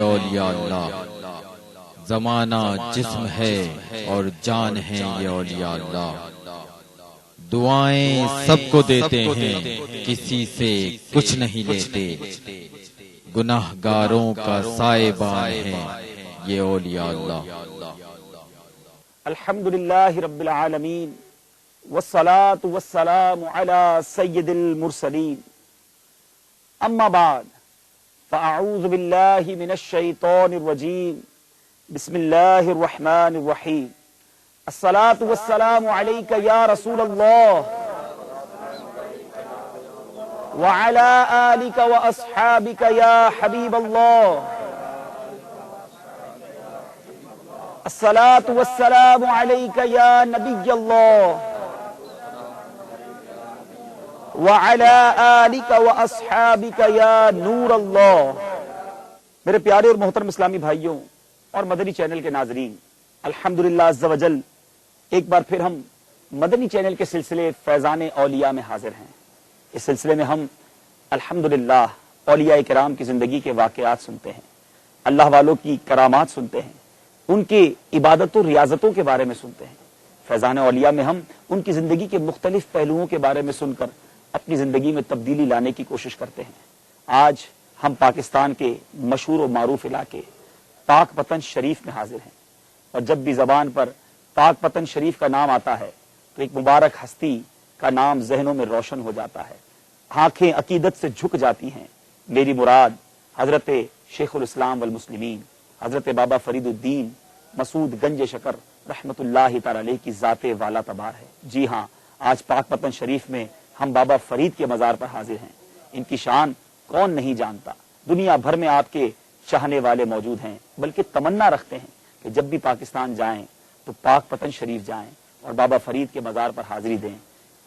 اولیاء اللہ، زمانہ جسم ہے اور جان ہے یہ اولیاء اللہ، دعائیں سب کو دیتے ہیں کسی سے کچھ نہیں لیتے، گناہ گاروں کا سائبان ہے یہ اولیاء اللہ۔ الحمدللہ رب العالمین والصلاة والسلام علی سید المرسلین، اما بعد فاعوذ باللہ من الشیطان الرجیم، بسم اللہ الرحمن الرحیم، الصلاة والسلام علیک یا رسول اللہ وعلی آلک واصحابک یا حبیب اللہ، الصلاة والسلام علیک یا نبی اللہ وعلی آلک واصحابک یا نور اللہ۔ میرے پیارے اور محترم اسلامی بھائیوں اور مدنی چینل کے ناظرین، الحمدللہ عز و جل ایک بار پھر ہم مدنی چینل کے سلسلے فیضان اولیاء میں حاضر ہیں۔ اس سلسلے میں ہم الحمدللہ اولیاء کرام کی زندگی کے واقعات سنتے ہیں، اللہ والوں کی کرامات سنتے ہیں، ان کی عبادت و ریاضتوں کے بارے میں سنتے ہیں۔ فیضان اولیاء میں ہم ان کی زندگی کے مختلف پہلوؤں کے بارے میں سن کر اپنی زندگی میں تبدیلی لانے کی کوشش کرتے ہیں۔ آج ہم پاکستان کے مشہور و معروف علاقے پاک پتن شریف میں حاضر ہیں، اور جب بھی زبان پر پاک پتن شریف کا نام آتا ہے تو ایک مبارک ہستی کا نام ذہنوں میں روشن ہو جاتا ہے، آنکھیں عقیدت سے جھک جاتی ہیں۔ میری مراد حضرت شیخ الاسلام والمسلمین حضرت بابا فرید الدین مسعود گنج شکر رحمت اللہ تعالی علیہ کی ذات والا تبار ہے۔ جی ہاں، آج پاک پتن شریف میں ہم بابا فرید کے مزار پر حاضر ہیں۔ ان کی شان کون نہیں جانتا، دنیا بھر میں آپ کے چاہنے والے موجود ہیں، بلکہ تمنا رکھتے ہیں کہ جب بھی پاکستان جائیں تو پاک پتن شریف جائیں اور بابا فرید کے مزار پر حاضری دیں۔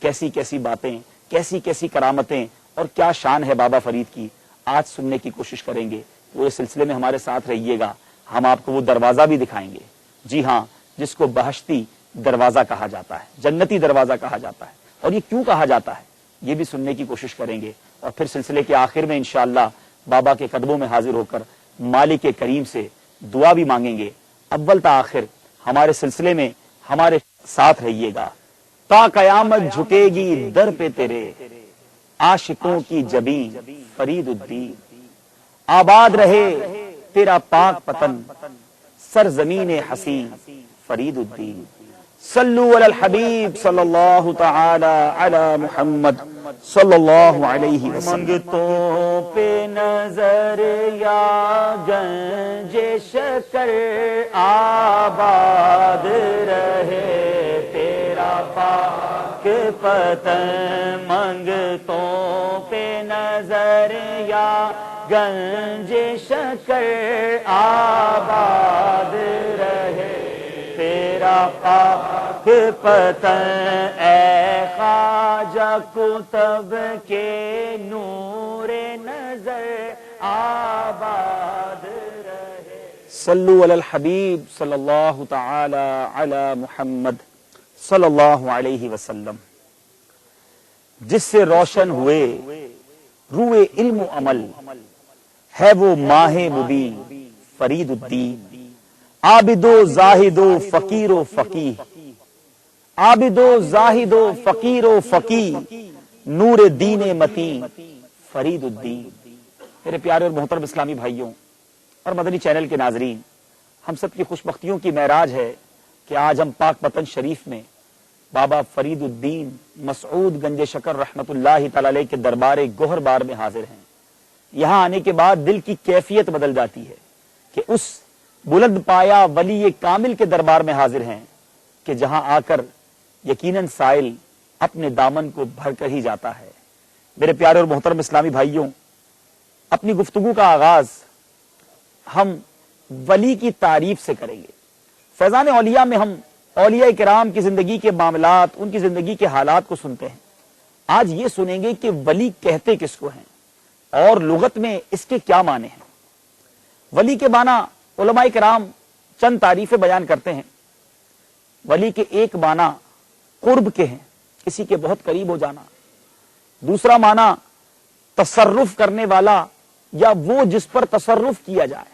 کیسی کیسی باتیں، کیسی کیسی کرامتیں اور کیا شان ہے بابا فرید کی، آج سننے کی کوشش کریں گے۔ پورے سلسلے میں ہمارے ساتھ رہیے گا، ہم آپ کو وہ دروازہ بھی دکھائیں گے، جی ہاں، جس کو بہشتی دروازہ کہا جاتا ہے، جنتی دروازہ کہا جاتا ہے، اور یہ کیوں کہا جاتا ہے یہ بھی سننے کی کوشش کریں گے۔ اور پھر سلسلے کے آخر میں انشاءاللہ بابا کے قدموں میں حاضر ہو کر مالک کریم سے دعا بھی مانگیں گے۔ اول تا آخر ہمارے سلسلے میں ہمارے ساتھ رہیے گا، تا قیامت جھکے گی در پہ تیرے، عاشقوں کی جبین فرید الدین، آباد رہے تیرا پاک پتن سرزمین حسین فرید الدین۔ صلو علی الحبیب صلی اللہ تعالی علی محمد صلی اللہ علیہ وسلم۔ منگتوں پہ نظر یا گنج شکر، آباد رہے تیرا پاک پتن، منگتوں پہ نظر یا گنج شکر، آباد رہے تیرا پاک پتن، اے خواجہ کتب کے نور نظر، آباد رہے۔ صلو علی الحبیب صلی اللہ تعالی علی محمد صلی اللہ علیہ وسلم۔ جس سے روشن ہوئے روئے علم و عمل، ہے وہ ماہ مبین فرید الدین، عابد و زاہد و فقیر و فقیہ، عابد و زاہد و فقیر و فقیہ، نور دین متین فرید الدین۔ میرے پیارے اور محترم اسلامی بھائیوں اور مدنی چینل کے ناظرین، ہم سب کی خوش بختیوں کی معراج ہے کہ آج ہم پاک پتن شریف میں بابا فرید الدین مسعود گنج شکر رحمت اللہ تعالی علیہ کے دربار گوہر بار میں حاضر ہیں۔ یہاں آنے کے بعد دل کی کیفیت بدل جاتی ہے کہ اس بلند پایا ولی کامل کے دربار میں حاضر ہیں کہ جہاں آ کر یقیناً سائل اپنے دامن کو بھر کر ہی جاتا ہے۔ میرے پیارے اور محترم اسلامی بھائیوں، اپنی گفتگو کا آغاز ہم ولی کی تعریف سے کریں گے۔ فیضان اولیاء میں ہم اولیاء کرام کی زندگی کے معاملات، ان کی زندگی کے حالات کو سنتے ہیں۔ آج یہ سنیں گے کہ ولی کہتے کس کو ہیں اور لغت میں اس کے کیا معنی ہیں۔ ولی کے معنی علماء کرام چند تعریفیں بیان کرتے ہیں۔ ولی کے ایک معنی قرب کے ہیں، کسی کے بہت قریب ہو جانا۔ دوسرا معنی تصرف کرنے والا یا وہ جس پر تصرف کیا جائے۔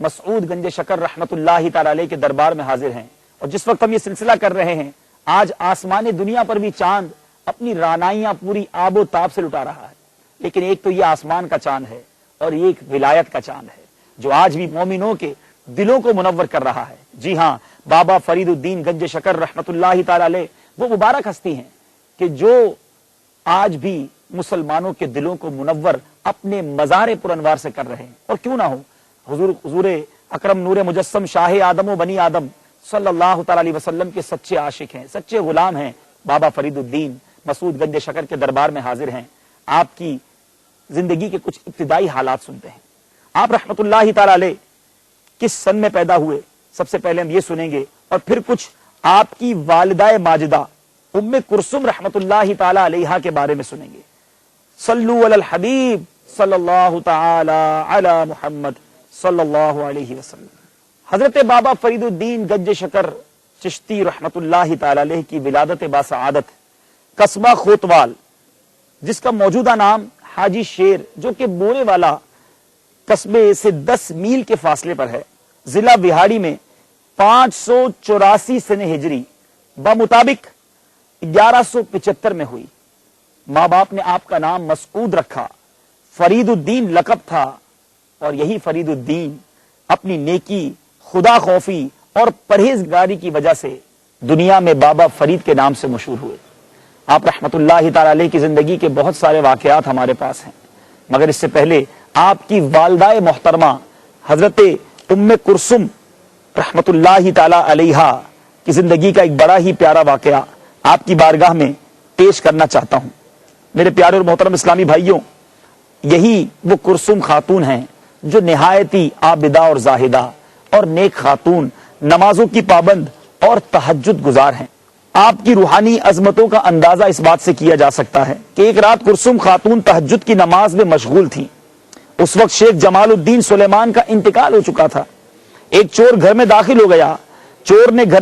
مسعود گنج شکر رحمت اللہ تعالی علیہ کے دربار میں حاضر ہیں، اور جس وقت ہم یہ سلسلہ کر رہے ہیں آج آسمان دنیا پر بھی چاند اپنی رانائیاں پوری آب و تاب سے لٹا رہا ہے، لیکن ایک تو یہ آسمان کا چاند ہے اور یہ ایک ولایت کا چاند ہے جو آج بھی مومنوں کے دلوں کو منور کر رہا ہے۔ جی ہاں، بابا فرید الدین گنج شکر رحمت اللہ تعالی علیہ وہ مبارک ہستی ہیں کہ جو آج بھی مسلمانوں کے دلوں کو منور اپنے مزار پر انوار سے کر رہے ہیں، اور کیوں نہ ہو، حضور اکرم نور مجسم شاہ آدم و بنی آدم صلی اللہ تعالی علیہ وسلم کے سچے عاشق ہیں، سچے غلام ہیں۔ بابا فرید الدین مسعود گنج شکر کے دربار میں حاضر ہیں، آپ کی زندگی کے کچھ ابتدائی حالات سنتے ہیں۔ آپ رحمت اللہ تعالی علیہ کس سن میں پیدا ہوئے، سب سے پہلے ہم یہ سنیں گے، اور پھر کچھ آپ کی والدہ ماجدہ ام کلثوم رحمت اللہ تعالی علیہا کے بارے میں سنیں گے۔ صلو علی الحبیب صلی اللہ تعالی علی محمد صلی اللہ علیہ وسلم۔ حضرت بابا فرید الدین گنج شکر چشتی رحمت اللہ تعالی علیہ کی ولادت باسعادت قصبہ خوتوال، جس کا موجودہ نام حاجی شیر، جو کہ بورے والا قصبے سے 10 میل کے فاصلے پر ہے، ضلع بہاڑی میں 584 سن ہجری بمطابق 1175 میں ہوئی۔ ماں باپ نے آپ کا نام مسعود رکھا، فرید الدین لقب تھا، اور یہی فرید الدین اپنی نیکی، خدا خوفی اور پرہیزگاری کی وجہ سے دنیا میں بابا فرید کے نام سے مشہور ہوئے۔ آپ رحمت اللہ تعالی علیہ کی زندگی کے بہت سارے واقعات ہمارے پاس ہیں، مگر اس سے پہلے آپ کی والدہ محترمہ حضرت ام کلثوم رحمت اللہ تعالی علیہا کی زندگی کا ایک بڑا ہی پیارا واقعہ آپ کی بارگاہ میں پیش کرنا چاہتا ہوں۔ میرے پیارے اور محترم اسلامی بھائیوں، یہی وہ کلثوم خاتون ہیں جو نہایتی عابدہ اور زاہدہ اور نیک خاتون، نمازوں کی پابند اور تہجد گزار ہیں۔ آپ کی روحانی عظمتوں کا اندازہ اس بات سے کیا جا سکتا ہے کہ ایک رات کلثوم خاتون تہجد کی نماز میں مشغول تھیں۔ اس وقت شیخ جمال الدین سلیمان کا انتقال ہو چکا تھا۔ ایک چور گھر میں داخل ہو گیا، چور نے گھر